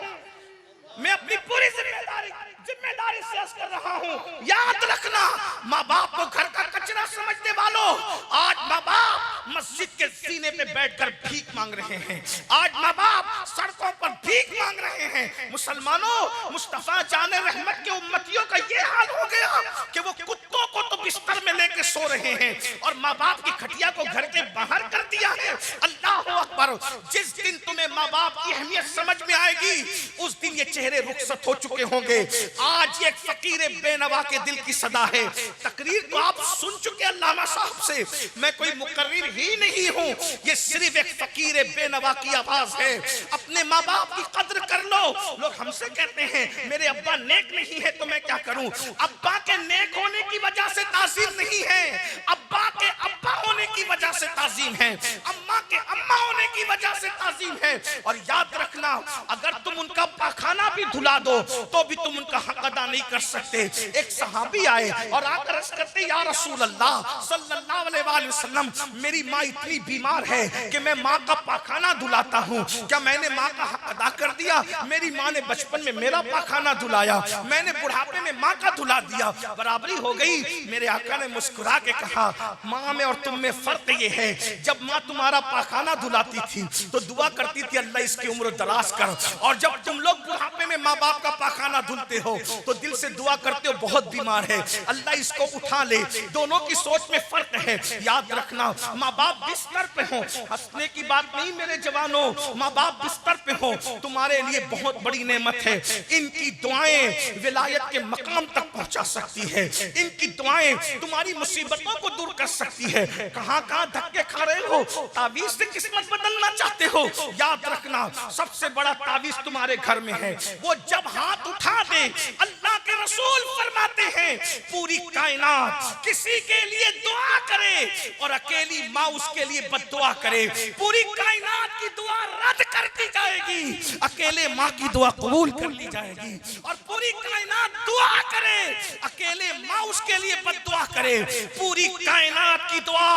मैं अपनी पूरी जिम्मेदारी से अर्ज कर रहा हूं। याद रखना, माँ बाप को घर का कचरा समझने वालों, आज माँ बाप मस्जिद के सीने पे बैठकर भीख मांग रहे हैं, आज माँ बाप सड़कों पर भीख मांग रहे हैं। मुसलमानों, मुस्तफा जाने रहमत के उम्मतियों का ये हाल हो गया कि वो कुत्तों को तो बिस्तर में लेके सो रहे हैं और माँ बाप की खटिया को घर के बाहर कर दिया है। अल्लाह अकबर। जिस दिन तुम्हें माँ बाप की अहमियत समझ में आएगी, उस दिन ये चेहरे रुखसत हो चुके होंगे। आज एक फकीर बेनवा के दिल की सदा है। तकरीर को आप सुन चुके अल्लामा साहब से, मैं कोई मुकर्रिर ही नहीं हूं, ये सिर्फ एक फकीर बेनवा की आवाज है। अपने माँ बाप की कद्र कर लो। लोग हमसे कहते हैं मेरे अब्बा नेक नहीं है तो मैं क्या करूं? अब्बा के नेक होने की वजह से ताजीम नहीं है, अब्बा के अब्बा होने की वजह से ताजीम है, अम्मा के अम्मा होने की वजह से ताजीम है। और याद रखना, अगर तुम उनका पाखाना भी धुला दो तो भी तुम उनका हक अदा नहीं कर सकते। एक सहाबी आए और आकर अर्ज करते, या रसूल अल्लाह सल्लल्लाहु अलैहि वसल्लम, मेरी माँ इतनी बीमार है कि मैं माँ का पाखाना धुलाता हूँ, क्या मैंने माँ का हक अदा कर दिया? मेरी माँ ने बचपन में मेरा पाखाना धुलाया, मैंने बुढ़ापे में माँ का धुला दिया, बराबरी हो गई। मेरे आका ने मुस्कुरा के कहा, माँ में और तुम में फर्क ये है, जब माँ तुम्हारा पाखाना धुलाती थी तो दुआ करती थी अल्लाह इसकी उम्र दराज कर, और जब तुम लोग बुढ़ापे में माँ बाप का पाखाना धुलते हो तो दिल से दुआ करते हो बहुत बीमार है, अल्लाह इसको उठा ले। दोनों की सोच में फर्क है। याद रखना, माँ बाप बिस्तर पे हो, हंसने की बात नहीं मेरे जवानों, माँ बाप बिस्तर पे हो, तुम्हारे लिए बहुत बड़ी नेमत है। इनकी दुआएं विलायत के मकाम तक पहुंचा सकती है, इनकी दुआएं तुम्हारी मुसीबतों को दूर कर सकती है। कहां कहां धक्के खा रहे हो, तावीज से किस्मत बदलना चाहते हो, याद रखना सबसे बड़ा तावीज तुम्हारे घर में है। वो जब हाथ उठा दे, अल्लाह के रसूल फरमाते हैं पूरी कायनात किसी के लिए दुआ करे और अकेली माँ उसके लिए बद्दुआ करे, पूरी कायनात की दुआ रद्द कर दी जाएगी, अकेले माँ की दुआ कबूल कर ली जाएगी। और पूरी कायनात दुआ करे, अकेले माँ उसके लिए बद्दुआ करे, पूरी कायनात की दुआ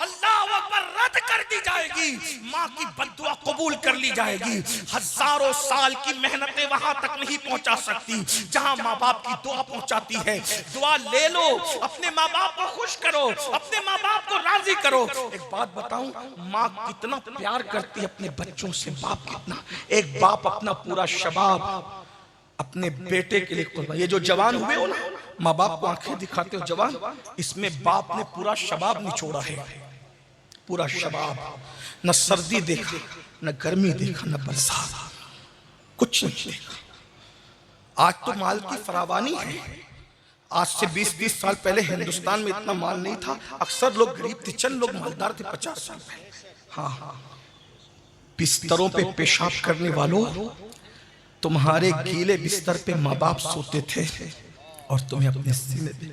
अल्लाह अकबर रद्द कर दी जाएगी, माँ की बद्दुआ कबूल कर ली जाएगी। हजारों साल की मेहनतें वहां तक नहीं पहुंचा सकती जहां माँ बाप की दुआ पहुंचाती है। दुआ ले लो, अपने माँ बाप को खुश करो, अपने माँ बाप को राजी करो। एक बात बताऊं, माँ कितना प्यार करती है अपने बच्चों से, बाप कितना। एक बाप अपना पूरा शबाब अपने बेटे के लिए कुर्बान। ये जो जवान हुए हो ना, माँ बाप को आंखें दिखाते हो जवान, इसमें बाप ने पूरा शबाब निचोड़ा है, पूरा शबाब। न सर्दी देखा, न गर्मी देखा, न बरसात, कुछ नहीं देखा। आज तो माल की फरावानी है। आज से 20-20 साल पहले हिंदुस्तान में इतना माल नहीं था। अक्सर लोग गरीब थे, चंद लोग मालदार थे 50 साल पहले। हाँ, बिस्तरों पे पेशाब करने वालों, तुम्हारे गीले बिस्तर पे माँ बाप सोते थे और तुम्हें अपने सीने पे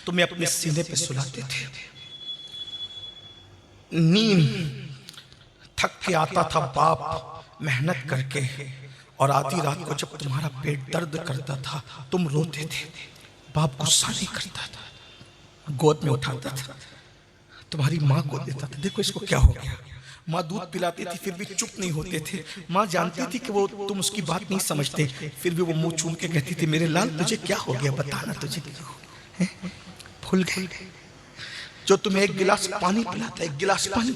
तुम्हें अपने सीने पे सुलाते थे। नींद थक के आता था बाप मेहनत करके, और आधी रात को जब तुम्हारा पेट दर्द करता था तुम रोते थे, बाप गुस्सा नहीं करता था, गोद में उठाता था, तुम्हारी माँ को देता था। देखो इसको क्या हो गया। माँ दूध पिलाती थी फिर भी चुप नहीं होते थे। माँ जानती थी कि वो तुम उसकी बात नहीं समझते, फिर भी वो मुंह चूम के कहती थी मेरे लाल तुझे क्या हो गया, बताना तुझे क्या हो। भूल गए जो तुम्हें एक गिलास पानी पिलाता है, एक गिलास पानी,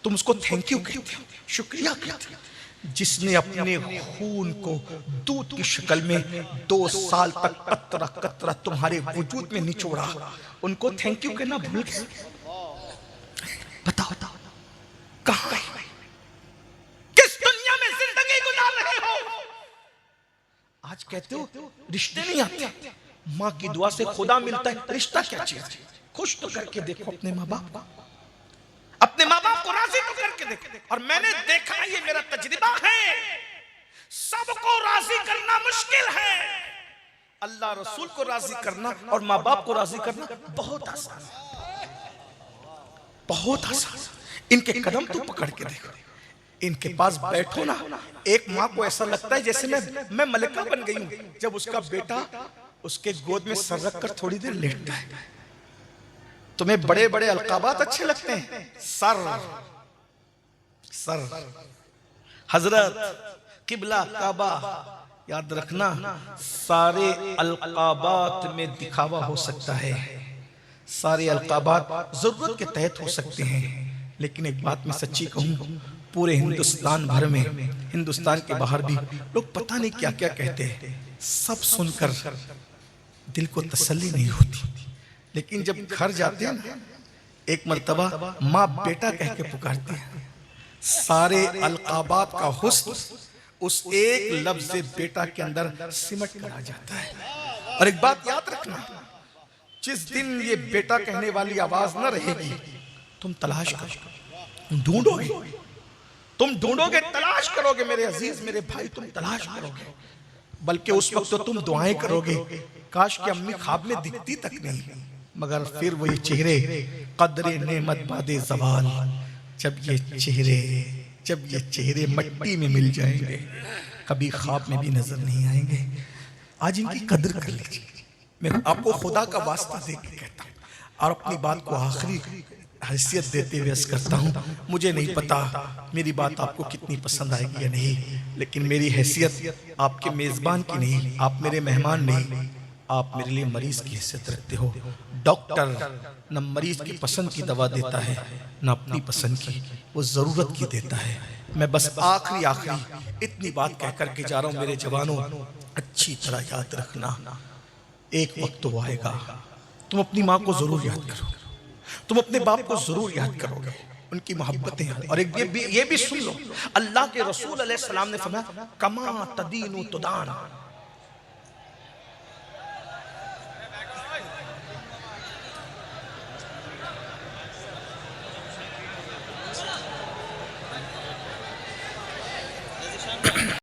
तुम उसको थैंक यू कहते हो, शुक्रिया कहते हो। जिसने अपने खून को दूध की शक्ल में 2 साल तक कतरा कतरा तुम्हारे वजूद में निचोड़ा, उनको थैंक यू कहना भूल गए। बताओ कहां गए, किस दुनिया में जिंदगी गुजार रहे हो। आज कहते हो रिश्ते नहीं आते, माँ की दुआ से खुदा मिलता है। रिश्ता क्या चीज है, खुश तो करके देखो अपने माँ बाप को, अपने माँ बाप को राजी तो करके देखो। और मैंने देखा, ये मेरा तजुर्बा है, सबको राजी करना मुश्किल है, अल्लाह रसूल को राजी करना और माँ बाप को राजी करना बहुत आसान है, बहुत आसान। इनके कदम तो पकड़ के देखो, इनके पास बैठो ना, एक माँ को ऐसा लगता है जैसे मैं मलिका बन गई हूं जब उसका बेटा उसके गोद में सर रख कर थोड़ी देर लेटता है। तुम्हें बड़े बड़े अलकाबात अच्छे लगते हैं, सर सर, हजरत, किबला, काबा, याद रखना सारे अलकाबात में दिखावा हो सकता है, सारे अलकाबात जरूरत के तहत हो सकते हैं। लेकिन एक बात मैं सच्ची कहूं, पूरे हिंदुस्तान भर में, हिंदुस्तान के बाहर भी लोग पता नहीं क्या क्या कहते हैं, सब सुनकर दिल को तसल्ली नहीं होती। लेकिन जब घर जाते हैं ना, एक मर्तबा माँ बेटा कह के पुकारती है, सारे अलकाबात का हुस्न उस एक लफ्ज बेटा के अंदर सिमट कर आ जाता है। और एक बात याद रखना, जिस दिन ये बेटा कहने वाली आवाज न रहेगी, तुम तलाश करो, ढूंढोगे, तुम ढूंढोगे, तलाश करोगे मेरे अजीज, मेरे भाई, तुम तलाश करोगे। बल्कि उस वक्त तो तुम दुआएं करोगे, काश कि अम्मी ख्वाब में दिखती तक नहीं, मगर फिर वही चेहरे कदरे नेमत बादे ज़वाल, जब ये चेहरे मट्टी में मिल जाएंगे, कभी ख्वाब में भी नजर नहीं आएंगे। आज इनकी कदर कर लीजिए। मैं आपको खुदा का वास्ता दे के कहता हूँ और अपनी बात को आखिरी हैसियत देते हुए करता हूँ, मुझे नहीं पता मेरी बात आपको कितनी पसंद आएगी या नहीं, लेकिन मेरी हैसियत आपके मेज़बान की नहीं, आप मेरे मेहमान नहीं, आप मेरे लिए मरीज की हैसियत रखते हो। डॉक्टर न मरीज की पसंद की दवा देता है, न अपनी पसंद की, वो ज़रूरत की देता है। मैं बस आखिरी इतनी बात कह करके जा रहा हूँ, मेरे जवानों, अच्छी तरह याद रखना, एक वक्त तो आएगा तुम अपनी माँ को जरूर याद करोगे, तुम अपने बाप को जरूर याद करोगे, उनकी मोहब्बतें। और एक ये भी सुन लो, अल्लाह के रसूल अलैहिस्सलाम ने फरमाया, कमा तदीनु तुदान,